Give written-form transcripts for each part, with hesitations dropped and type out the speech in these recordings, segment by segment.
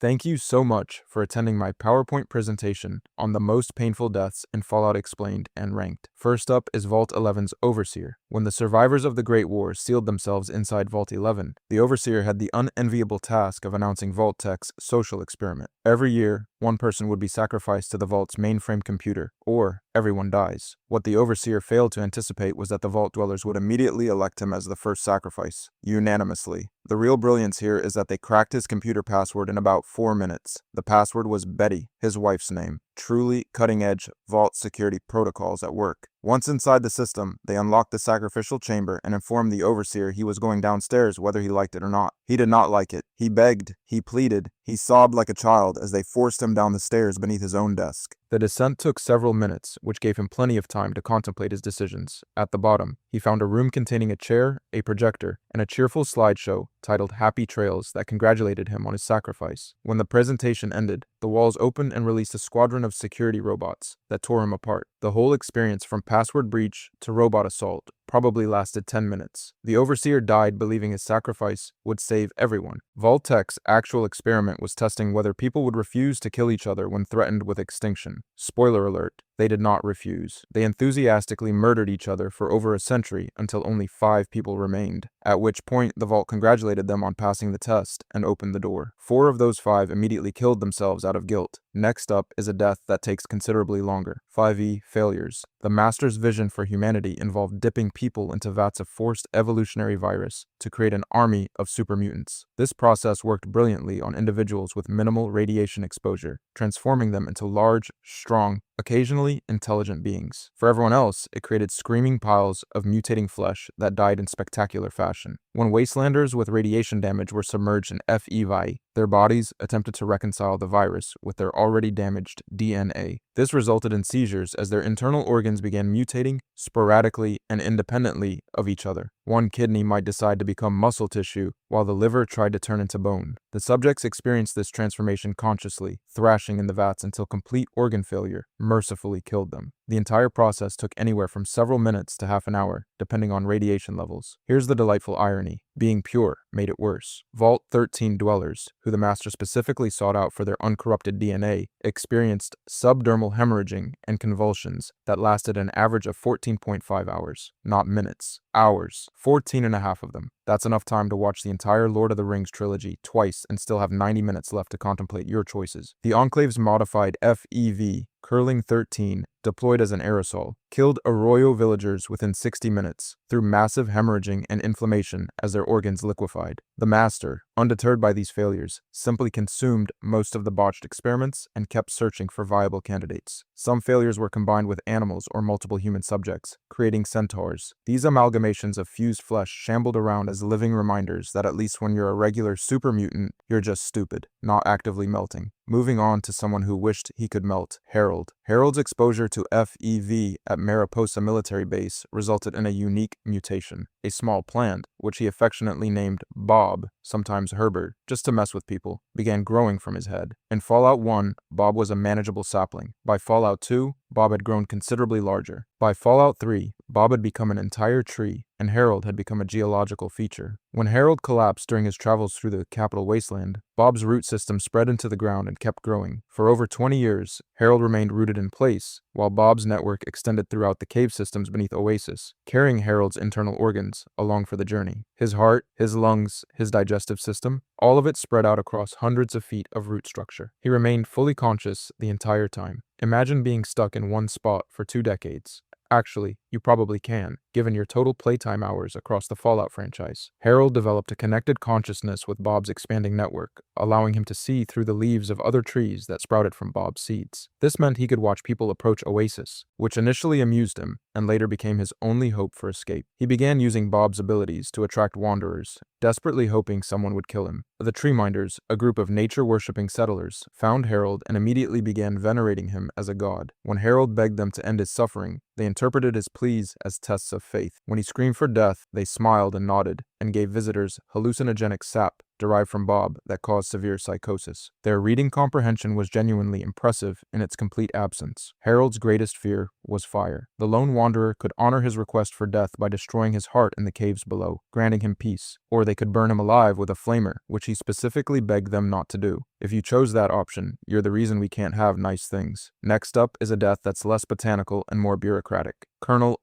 Thank you so much for attending my PowerPoint presentation on the most painful deaths in Fallout Explained and Ranked. First up is Vault 11's Overseer. When the survivors of the Great War sealed themselves inside Vault 11, the Overseer had the unenviable task of announcing Vault-Tech's social experiment. Every year, one person would be sacrificed to the Vault's mainframe computer, or everyone dies. What the Overseer failed to anticipate was that the Vault dwellers would immediately elect him as the first sacrifice, unanimously. The real brilliance here is that they cracked his computer password in about 4 minutes. The password was Betty, his wife's name. Truly cutting-edge Vault security protocols at work. Once inside the system, they unlocked the sacrificial chamber and informed the Overseer he was going downstairs whether he liked it or not. He did not like it. He begged, he pleaded, he sobbed like a child as they forced him down the stairs beneath his own desk. The descent took several minutes, which gave him plenty of time to contemplate his decisions. At the bottom, he found a room containing a chair, a projector, and a cheerful slideshow titled Happy Trails that congratulated him on his sacrifice. When the presentation ended, the walls opened and released a squadron of security robots that tore him apart. The whole experience from password breach to robot assault probably lasted 10 minutes. The Overseer died believing his sacrifice would save everyone. Vault-Tech's actual experiment was testing whether people would refuse to kill each other when threatened with extinction. Spoiler alert, they did not refuse. They enthusiastically murdered each other for over a century until only 5 people remained, at which point the Vault congratulated them on passing the test and opened the door. 4 of those 5 immediately killed themselves out of guilt. Next up is a death that takes considerably longer. 5E Failures. The Master's vision for humanity involved dipping people into vats of forced evolutionary virus to create an army of super mutants. This process worked brilliantly on individuals with minimal radiation exposure, transforming them into large, strong, occasionally intelligent beings. For everyone else, it created screaming piles of mutating flesh that died in spectacular fashion. When wastelanders with radiation damage were submerged in FEVI, their bodies attempted to reconcile the virus with their already damaged DNA. This resulted in seizures as their internal organs began mutating sporadically and independently of each other. One kidney might decide to become muscle tissue, while the liver tried to turn into bone. The subjects experienced this transformation consciously, thrashing in the vats until complete organ failure mercifully killed them. The entire process took anywhere from several minutes to half an hour, depending on radiation levels. Here's the delightful irony. Being pure made it worse. Vault 13 dwellers, who the Master specifically sought out for their uncorrupted DNA, experienced subdermal hemorrhaging and convulsions that lasted an average of 14.5 hours. Not minutes. Hours. 14 and a half of them. That's enough time to watch the entire Lord of the Rings trilogy twice and still have 90 minutes left to contemplate your choices. The Enclave's modified FEV, Curling 13, deployed as an aerosol, killed Arroyo villagers within 60 minutes through massive hemorrhaging and inflammation as their organs liquefied. The Master, undeterred by these failures, simply consumed most of the botched experiments and kept searching for viable candidates. Some failures were combined with animals or multiple human subjects, creating centaurs. These amalgamations of fused flesh shambled around as living reminders that at least when you're a regular super mutant, you're just stupid, not actively melting. Moving on to someone who wished he could melt, Harold. Harold's exposure to FEV at Mariposa Military Base resulted in a unique mutation. A small plant, which he affectionately named Bob, sometimes Herbert, just to mess with people, began growing from his head. In Fallout 1, Bob was a manageable sapling. By Fallout 2, Bob had grown considerably larger. By Fallout 3, Bob had become an entire tree, and Harold had become a geological feature. When Harold collapsed during his travels through the Capital Wasteland, Bob's root system spread into the ground and kept growing. For over 20 years, Harold remained rooted in place, while Bob's network extended throughout the cave systems beneath Oasis, carrying Harold's internal organs along for the journey. His heart, his lungs, his digestive system, all of it spread out across hundreds of feet of root structure. He remained fully conscious the entire time. Imagine being stuck in one spot for 2 decades. Actually, you probably can, given your total playtime hours across the Fallout franchise. Harold developed a connected consciousness with Bob's expanding network, allowing him to see through the leaves of other trees that sprouted from Bob's seeds. This meant he could watch people approach Oasis, which initially amused him and later became his only hope for escape. He began using Bob's abilities to attract wanderers, desperately hoping someone would kill him. The Treeminders, a group of nature-worshipping settlers, found Harold and immediately began venerating him as a god. When Harold begged them to end his suffering, they interpreted his pleas as tests of faith. When he screamed for death, they smiled and nodded, and gave visitors hallucinogenic sap derived from Bob that caused severe psychosis. Their reading comprehension was genuinely impressive in its complete absence. Harold's greatest fear was fire. The lone wanderer could honor his request for death by destroying his heart in the caves below, granting him peace, or they could burn him alive with a flamer, which he specifically begged them not to do. If you chose that option, you're the reason we can't have nice things. Next up is a death that's less botanical and more bureaucratic. Colonel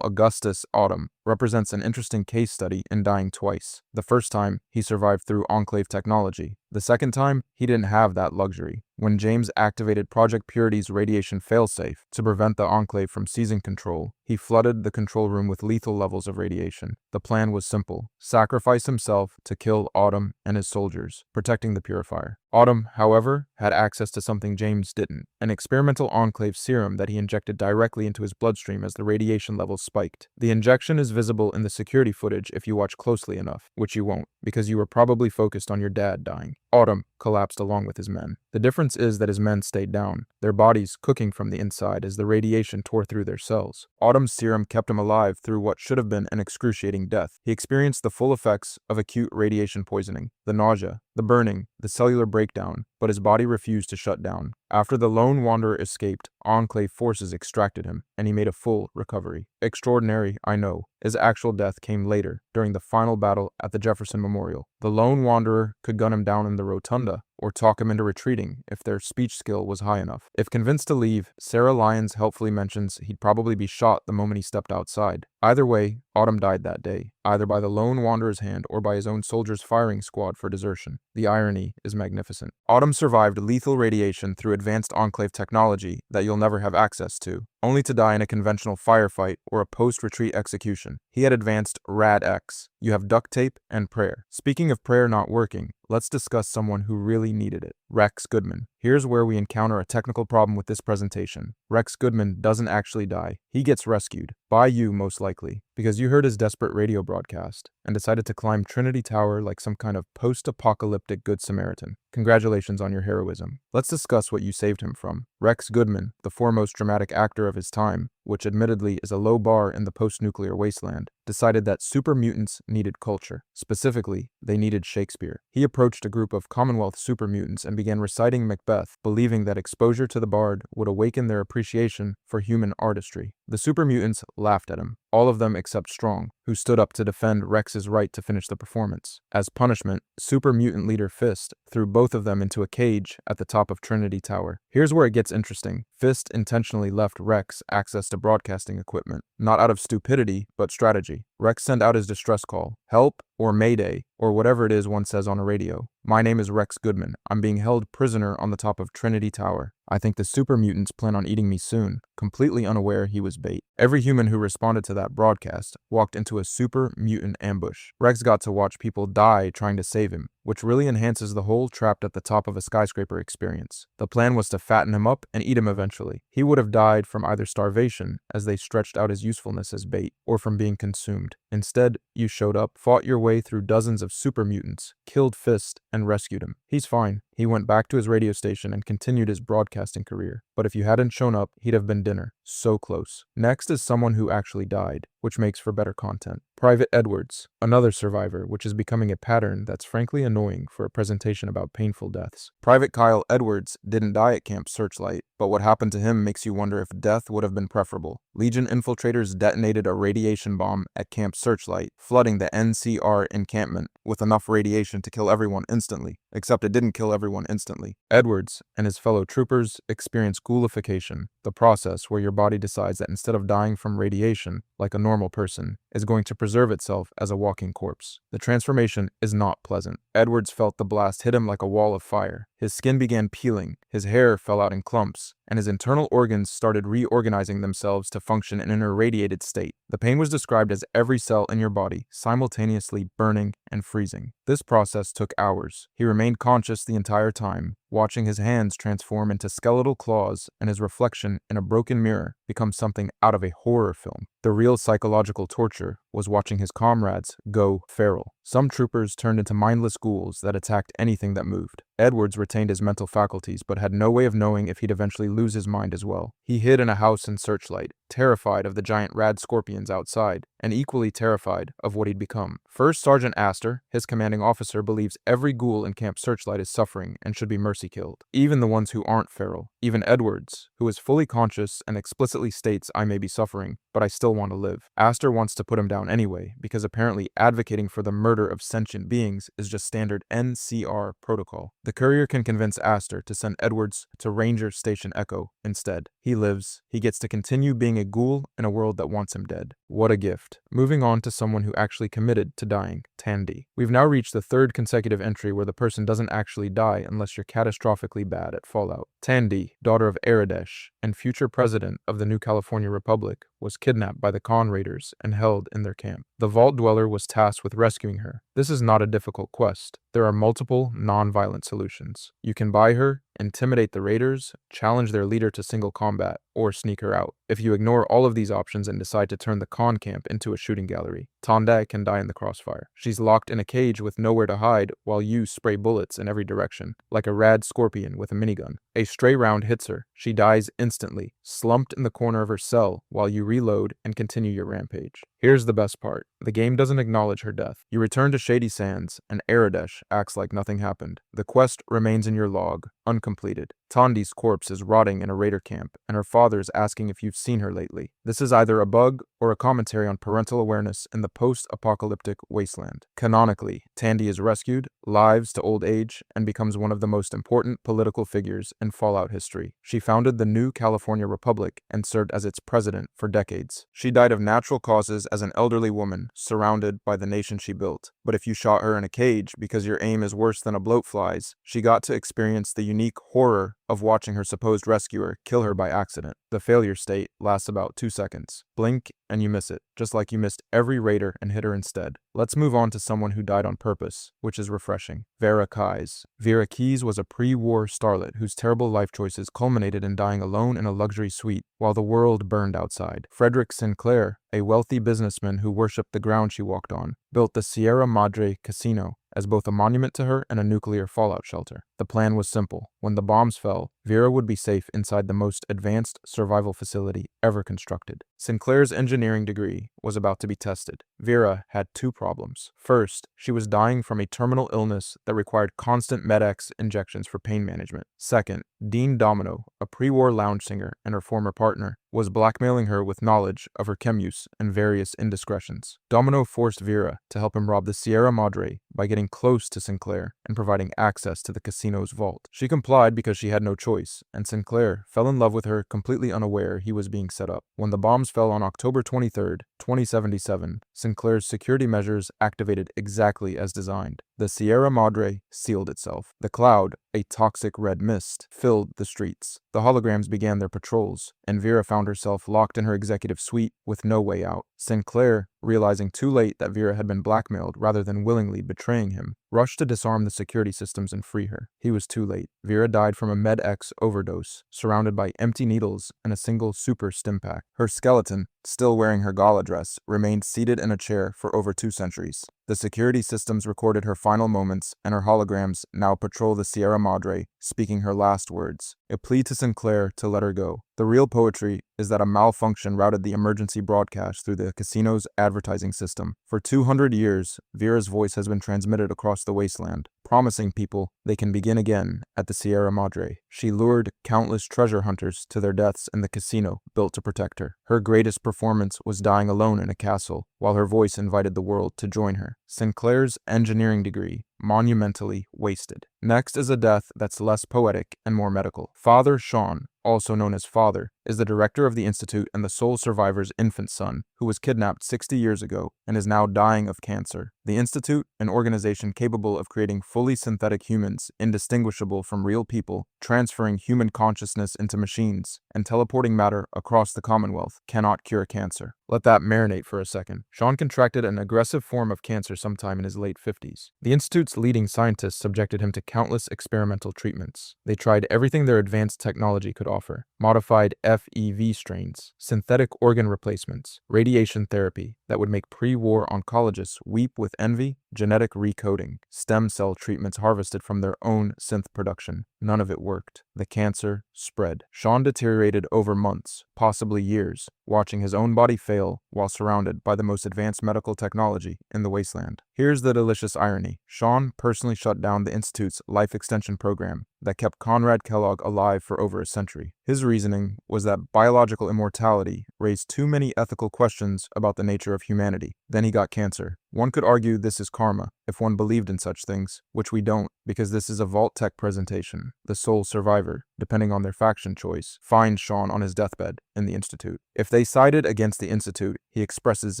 Augustus Autumn, represents an interesting case study in dying twice. The first time, he survived through Enclave technology. The second time, he didn't have that luxury. When James activated Project Purity's radiation failsafe to prevent the Enclave from seizing control, he flooded the control room with lethal levels of radiation. The plan was simple: sacrifice himself to kill Autumn and his soldiers, protecting the purifier. Autumn, however, had access to something James didn't: an experimental Enclave serum that he injected directly into his bloodstream as the radiation levels spiked. The injection is visible in the security footage if you watch closely enough, which you won't, because you were probably focused on your dad dying. Autumn collapsed along with his men. The difference is that his men stayed down, their bodies cooking from the inside as the radiation tore through their cells. Autumn's serum kept him alive through what should have been an excruciating death. He experienced the full effects of acute radiation poisoning: the nausea, the burning, the cellular breakdown, but his body refused to shut down. After the lone wanderer escaped, Enclave forces extracted him, and he made a full recovery. Extraordinary, I know. His actual death came later, during the final battle at the Jefferson Memorial. The lone wanderer could gun him down in the rotunda, or talk him into retreating if their speech skill was high enough. If convinced to leave, Sarah Lyons helpfully mentions he'd probably be shot the moment he stepped outside. Either way, Autumn died that day, either by the lone wanderer's hand or by his own soldiers' firing squad for desertion. The irony is magnificent. Autumn survived lethal radiation through advanced Enclave technology that you'll never have access to, only to die in a conventional firefight or a post-retreat execution. He had advanced Rad-X. You have duct tape and prayer. Speaking of prayer not working, let's discuss someone who really needed it: Rex Goodman. Here's where we encounter a technical problem with this presentation. Rex Goodman doesn't actually die. He gets rescued. By you, most likely, because you heard his desperate radio broadcast and decided to climb Trinity Tower like some kind of post-apocalyptic Good Samaritan. Congratulations on your heroism. Let's discuss what you saved him from. Rex Goodman, the foremost dramatic actor of his time, which admittedly is a low bar in the post-nuclear wasteland, decided that super mutants needed culture. Specifically, they needed Shakespeare. He approached a group of Commonwealth super mutants and began reciting Macbeth, believing that exposure to the bard would awaken their appreciation for human artistry. The super mutants laughed at him, all of them except Strong, who stood up to defend Rex's right to finish the performance. As punishment, super mutant leader Fist threw both of them into a cage at the top of Trinity Tower. Here's where it gets interesting. Fist intentionally left Rex access to broadcasting equipment, not out of stupidity, but strategy. Rex sent out his distress call: "Help," or "Mayday," or whatever it is one says on a radio. "My name is Rex Goodman. I'm being held prisoner on the top of Trinity Tower. I think the super mutants plan on eating me soon," completely unaware he was bait. Every human who responded to that broadcast walked into a super mutant ambush. Rex got to watch people die trying to save him, which really enhances the whole trapped at the top of a skyscraper experience. The plan was to fatten him up and eat him eventually. He would have died from either starvation, as they stretched out his usefulness as bait, or from being consumed. Instead, you showed up, fought your way through dozens of super mutants, killed Fist, and rescued him. He's fine. He went back to his radio station and continued his broadcasting career. But if you hadn't shown up, he'd have been dinner. So close. Next is someone who actually died, which makes for better content. Private Edwards, another survivor, which is becoming a pattern that's frankly annoying for a presentation about painful deaths. Private Kyle Edwards didn't die at Camp Searchlight, but what happened to him makes you wonder if death would have been preferable. Legion infiltrators detonated a radiation bomb at Camp Searchlight, flooding the NCR encampment with enough radiation to kill everyone instantly, except it didn't kill everyone instantly. Edwards and his fellow troopers experienced ghoulification, the process where your body decides that instead of dying from radiation, like a normal person, is going to preserve itself as a walking corpse. The transformation is not pleasant. Edwards felt the blast hit him like a wall of fire. His skin began peeling, his hair fell out in clumps, and his internal organs started reorganizing themselves to function in an irradiated state. The pain was described as every cell in your body simultaneously burning and freezing. This process took hours. He remained conscious the entire time, watching his hands transform into skeletal claws and his reflection in a broken mirror become something out of a horror film. The real psychological torture was was watching his comrades go feral. Some troopers turned into mindless ghouls that attacked anything that moved. Edwards retained his mental faculties but had no way of knowing if he'd eventually lose his mind as well. He hid in a house in Searchlight, terrified of the giant rad scorpions outside, and equally terrified of what he'd become. First Sergeant Astor, his commanding officer, believes every ghoul in Camp Searchlight is suffering and should be mercy killed, even the ones who aren't feral. Even Edwards, who is fully conscious and explicitly states, "I may be suffering, but I still want to live." Astor wants to put him down anyway, because apparently advocating for the murder of sentient beings is just standard NCR protocol. The courier can convince Astor to send Edwards to Ranger Station Echo instead. He lives. He gets to continue being a ghoul in a world that wants him dead. What a gift. Moving on to someone who actually committed to dying, Tandy. We've now reached the third consecutive entry where the person doesn't actually die unless you're catastrophically bad at Fallout. Tandy, daughter of Aradesh and future president of the New California Republic, was kidnapped by the Khan Raiders and held in their camp. The Vault Dweller was tasked with rescuing her. This is not a difficult quest. There are multiple non-violent solutions. You can buy her, intimidate the raiders, challenge their leader to single combat, or sneak her out. If you ignore all of these options and decide to turn the Khan camp into a shooting gallery, Tandy can die in the crossfire. She's locked in a cage with nowhere to hide while you spray bullets in every direction, like a rad scorpion with a minigun. A stray round hits her. She dies instantly, slumped in the corner of her cell while you reload and continue your rampage. Here's the best part. The game doesn't acknowledge her death. You return to Shady Sands, and Aradesh acts like nothing happened. The quest remains in your log, uncompleted. Tandy's corpse is rotting in a raider camp, and her father is asking if you've seen her lately. This is either a bug or a commentary on parental awareness in the post-apocalyptic wasteland. Canonically, Tandy is rescued, lives to old age, and becomes one of the most important political figures in Fallout history. She founded the New California Republic and served as its president for decades. She died of natural causes as an elderly woman, surrounded by the nation she built. But if you shot her in a cage because your aim is worse than a bloatfly's, she got to experience the unique horror of watching her supposed rescuer kill her by accident. The failure state lasts about 2 seconds. Blink and you miss it, just like you missed every raider and hit her instead. Let's move on to someone who died on purpose, which is refreshing. Vera Keyes. Vera Keyes was a pre-war starlet whose terrible life choices culminated in dying alone in a luxury suite while the world burned outside. Frederick Sinclair, a wealthy businessman who worshipped the ground she walked on, built the Sierra Madre Casino as both a monument to her and a nuclear fallout shelter. The plan was simple. When the bombs fell, Vera would be safe inside the most advanced survival facility ever constructed. Sinclair's engineering degree was about to be tested. Vera had 2 problems. First, she was dying from a terminal illness that required constant Med-X injections for pain management. Second, Dean Domino, a pre-war lounge singer and her former partner, was blackmailing her with knowledge of her chem use and various indiscretions. Domino forced Vera to help him rob the Sierra Madre by getting close to Sinclair and providing access to the casino's vault. She complied because she had no choice, and Sinclair fell in love with her completely unaware he was being set up. When the bombs fell on October 23, 2077, Sinclair's security measures activated exactly as designed. The Sierra Madre sealed itself. The cloud, a toxic red mist, filled the streets. The holograms began their patrols, and Vera found herself locked in her executive suite with no way out. Sinclair, realizing too late that Vera had been blackmailed rather than willingly betraying him, rushed to disarm the security systems and free her. He was too late. Vera died from a Med-X overdose, surrounded by empty needles and a single super stim pack. Her skeleton, still wearing her gala dress, remained seated in a chair for over 2 centuries. The security systems recorded her final moments, and her holograms now patrol the Sierra Madre, speaking her last words, a plea to Sinclair to let her go. The real poetry is that a malfunction routed the emergency broadcast through the casino's advertising system. For 200 years, Vera's voice has been transmitted across the wasteland, promising people they can begin again at the Sierra Madre. She lured countless treasure hunters to their deaths in the casino built to protect her. Her greatest performance was dying alone in a castle, while her voice invited the world to join her. Sinclair's engineering degree, monumentally wasted. Next is a death that's less poetic and more medical. Father Sean, also known as Father, is the director of the Institute and the sole survivor's infant son, who was kidnapped 60 years ago and is now dying of cancer. The Institute, an organization capable of creating fully synthetic humans indistinguishable from real people, transferring human consciousness into machines, and teleporting matter across the Commonwealth, cannot cure cancer. Let that marinate for a second. Sean contracted an aggressive form of cancer sometime in his late 50s. The Institute's leading scientists subjected him to countless experimental treatments. They tried everything their advanced technology could offer. Modified FEV strains, synthetic organ replacements, radiation therapy that would make pre-war oncologists weep with envy, genetic recoding, stem cell treatments harvested from their own synth production. None of it worked. The cancer spread. Sean deteriorated over months, possibly years, watching his own body fail while surrounded by the most advanced medical technology in the wasteland. Here's the delicious irony. Sean personally shut down the Institute's life extension program that kept Conrad Kellogg alive for over a century. His reasoning was that biological immortality raised too many ethical questions about the nature of humanity. Then he got cancer. One could argue this is karma, if one believed in such things, which we don't, because this is a Vault-Tec presentation. The sole survivor, depending on their faction choice, finds Sean on his deathbed in the Institute. If they sided against the Institute, he expresses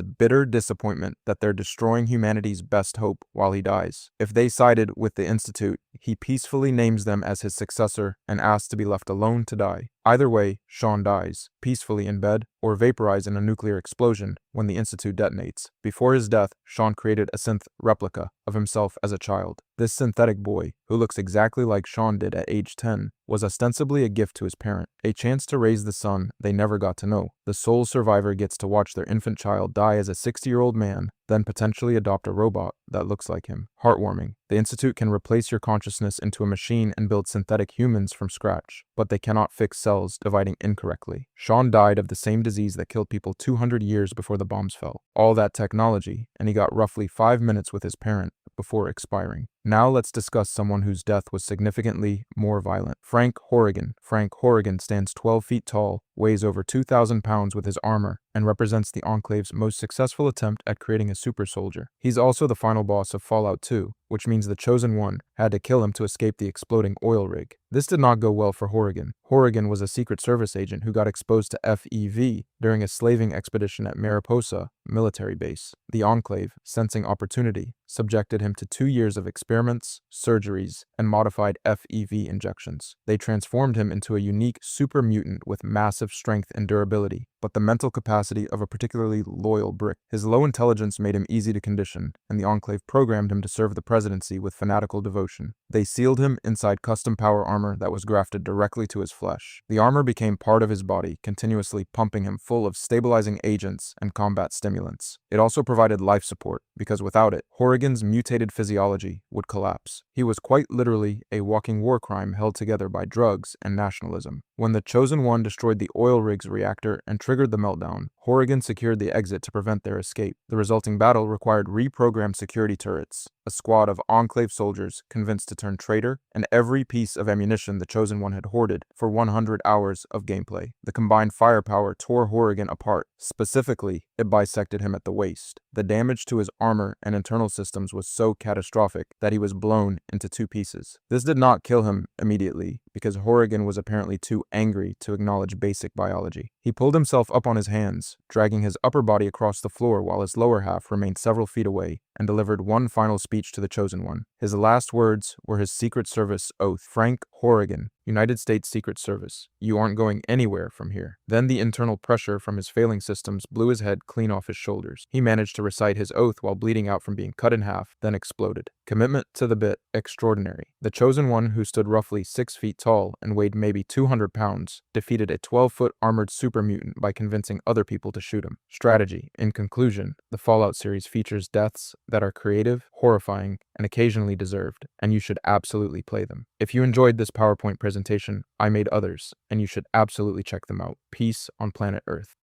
bitter disappointment that they're destroying humanity's best hope while he dies. If they sided with the Institute, he peacefully names them as his successor and asks to be left alone to die. Either way, Sean dies, peacefully in bed, or vaporized in a nuclear explosion when the Institute detonates. Before his death, Sean created a synth replica of himself as a child. This synthetic boy, who looks exactly like Sean did at age 10, was ostensibly a gift to his parent, a chance to raise the son they never got to know. The sole survivor gets to watch their infant child die as a 60-year-old man, then potentially adopt a robot that looks like him. Heartwarming. The Institute can replace your consciousness into a machine and build synthetic humans from scratch, but they cannot fix cells dividing incorrectly. Sean died of the same disease that killed people 200 years before the bombs fell. All that technology, and he got roughly 5 minutes with his parent before expiring. Now let's discuss someone whose death was significantly more violent. Frank Horrigan. Frank Horrigan stands 12 feet tall, weighs over 2,000 pounds with his armor, and represents the Enclave's most successful attempt at creating a super soldier. He's also the final boss of Fallout 2, which means the Chosen One had to kill him to escape the exploding oil rig. This did not go well for Horrigan. Horrigan was a Secret Service agent who got exposed to FEV during a slaving expedition at Mariposa military base. The Enclave, sensing opportunity, subjected him to 2 years of experiments, surgeries, and modified FEV injections. They transformed him into a unique super mutant with massive strength and durability, but the mental capacity of a particularly loyal brick. His low intelligence made him easy to condition, and the Enclave programmed him to serve the presidency with fanatical devotion. They sealed him inside custom power armor that was grafted directly to his flesh. The armor became part of his body, continuously pumping him full of stabilizing agents and combat stimulants. It also provided life support, because without it, Horrigan's mutated physiology would collapse. He was quite literally a walking war crime held together by drugs and nationalism. When the Chosen One destroyed the oil rig's reactor and triggered the meltdown, Horrigan secured the exit to prevent their escape. The resulting battle required reprogrammed security turrets, a squad of Enclave soldiers convinced to turn traitor, and every piece of ammunition the Chosen One had hoarded for 100 hours of gameplay. The combined firepower tore Horrigan apart. Specifically, it bisected him at the waist. The damage to his armor and internal systems was so catastrophic that he was blown into 2 pieces. This did not kill him immediately, because Horrigan was apparently too angry to acknowledge basic biology. He pulled himself up on his hands, dragging his upper body across the floor while his lower half remained several feet away, and delivered one final speech to the Chosen One. His last words were his Secret Service oath. Frank Horrigan, United States Secret Service, you aren't going anywhere from here. Then the internal pressure from his failing systems blew his head clean off his shoulders. He managed to recite his oath while bleeding out from being cut in half, then exploded. Commitment to the bit, extraordinary. The Chosen One, who stood roughly 6 feet tall and weighed maybe 200 pounds, defeated a 12-foot armored super mutant by convincing other people to shoot him. Strategy. In conclusion, the Fallout series features deaths that are creative, horrifying, and occasionally deserved, and you should absolutely play them. If you enjoyed this PowerPoint presentation, I made others, and you should absolutely check them out. Peace on planet Earth.